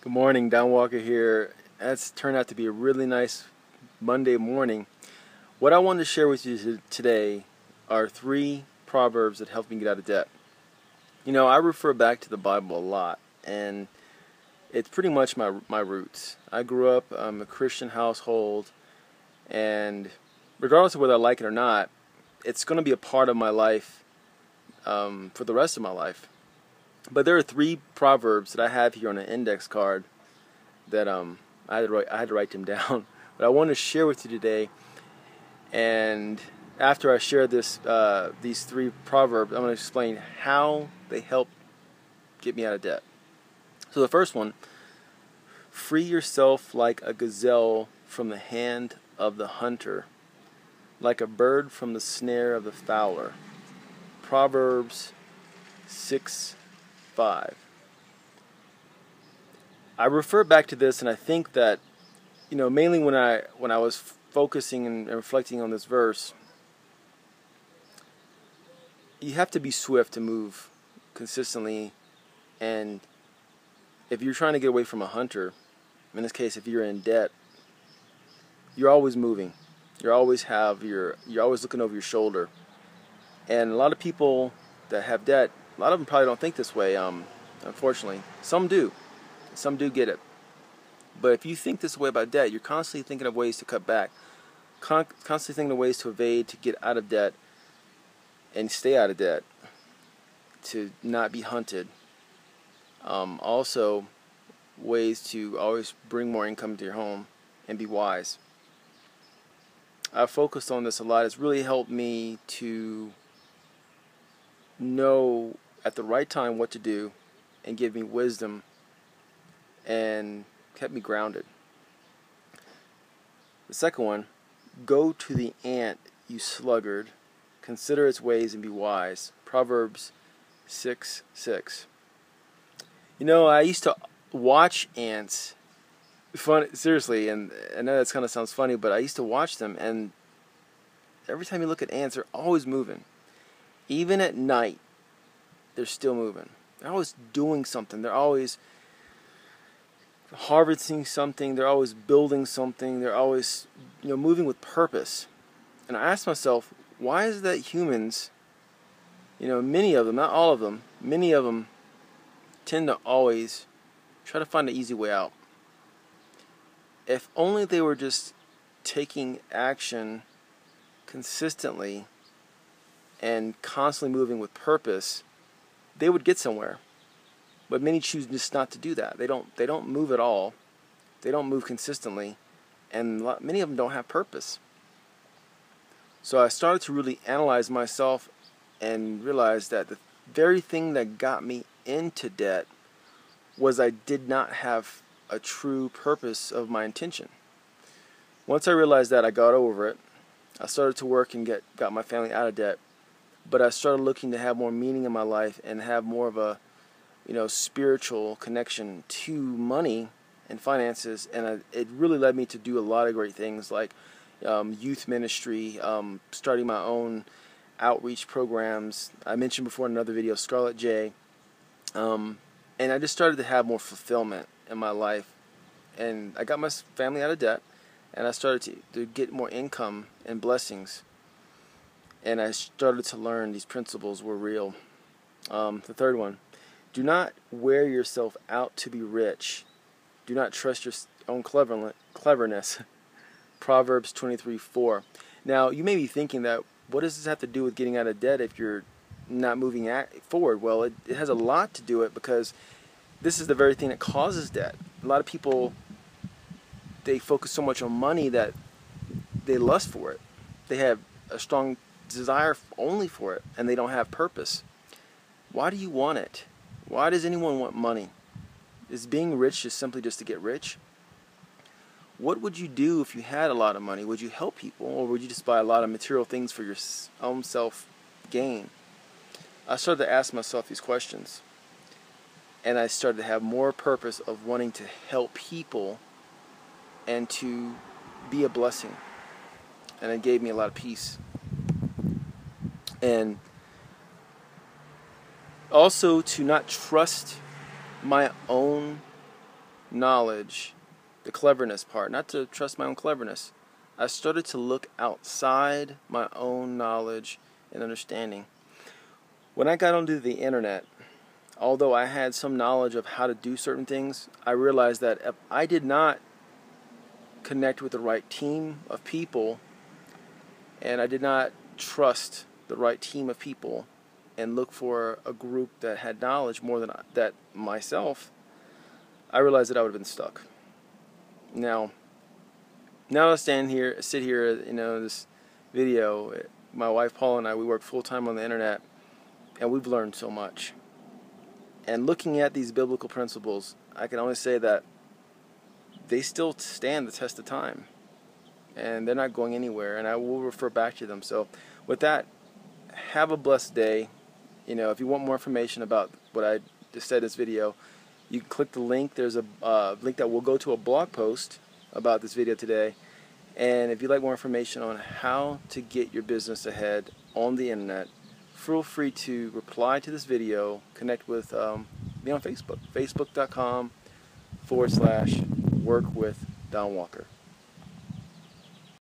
Good morning, Don Walker here. That's turned out to be a really nice Monday morning. What I wanted to share with you today are 3 proverbs that helped me get out of debt. You know, I refer back to the Bible a lot, and it's pretty much my roots. I grew up in a Christian household, and regardless of whether I like it or not, it's going to be a part of my life for the rest of my life. But there are 3 proverbs that I have here on an index card that I had to write them down. But I want to share with you today. And after I share these 3 proverbs, I'm going to explain how they help get me out of debt. So the first one: free yourself like a gazelle from the hand of the hunter, like a bird from the snare of the fowler. Proverbs 6:5. I refer back to this, and I think that, mainly when I was focusing and reflecting on this verse, you have to be swift to move consistently. And if you're trying to get away from a hunter, in this case, if you're in debt, you're always moving. You're always looking over your shoulder. And a lot of people that have debt, a lot of them probably don't think this way, unfortunately. Some do. Some do get it. But if you think this way about debt, you're constantly thinking of ways to cut back, constantly thinking of ways to evade, to get out of debt, and stay out of debt, to not be hunted. Also, ways to always bring more income to your home and be wise. I've focused on this a lot. It's really helped me to know at the right time what to do and give me wisdom and kept me grounded. The second one: go to the ant, you sluggard, consider its ways and be wise. Proverbs 6:6. I used to watch ants. Seriously, and I know that kind of sounds funny, but I used to watch them, and every time you look at ants, they're always moving. Even at night, they're still moving. They're always doing something. They're always harvesting something. They're always building something. They're always, moving with purpose. And I asked myself, why is it that humans, many of them, not all of them, many of them tend to always try to find an easy way out? If only they were just taking action consistently and constantly moving with purpose, they would get somewhere. But many choose just not to do that. They don't move at all. They don't move consistently, and many of them don't have purpose. So I started to really analyze myself and realize that the very thing that got me into debt was I did not have a true purpose of my intention. Once I realized that, I got over it. I started to work and got my family out of debt. But I started looking to have more meaning in my life and have more of a spiritual connection to money and finances, and it really led me to do a lot of great things like youth ministry, starting my own outreach programs. I mentioned before in another video, Scarlet J, and I just started to have more fulfillment in my life, and I got my family out of debt, and I started to get more income and blessings, and I started to learn these principles were real. The third one: do not wear yourself out to be rich. Do not trust your own cleverness. Proverbs 23:4. Now, you may be thinking that, what does this have to do with getting out of debt if you're not moving forward? Well, it has a lot to do with it, because this is the very thing that causes debt. A lot of people, they focus so much on money that they lust for it. They have a strong desire only for it, and they don't have purpose. Why do you want it? Why does anyone want money? Is being rich just simply just to get rich? What would you do if you had a lot of money? Would you help people, or would you just buy a lot of material things for your own self-gain? I started to ask myself these questions, and I started to have more purpose of wanting to help people and to be a blessing. And it gave me a lot of peace. And also to not trust my own knowledge, the cleverness part, not to trust my own cleverness. I started to look outside my own knowledge and understanding. When I got onto the internet, although I had some knowledge of how to do certain things, I realized that if I did not connect with the right team of people, and I did not trust the right team of people and look for a group that had knowledge more than that myself, I realized that I would have been stuck. Now I sit here, this video. My wife Paula and I, we work full time on the internet, and we've learned so much. And looking at these biblical principles, I can only say that they still stand the test of time, and they're not going anywhere, and I will refer back to them. So with that, have a blessed day. If you want more information about what I just said in this video, you can click the link. There's a link that will go to a blog post about this video today. And if you'd like more information on how to get your business ahead on the internet, feel free to reply to this video, connect with me on Facebook, facebook.com/workwithdonwalker.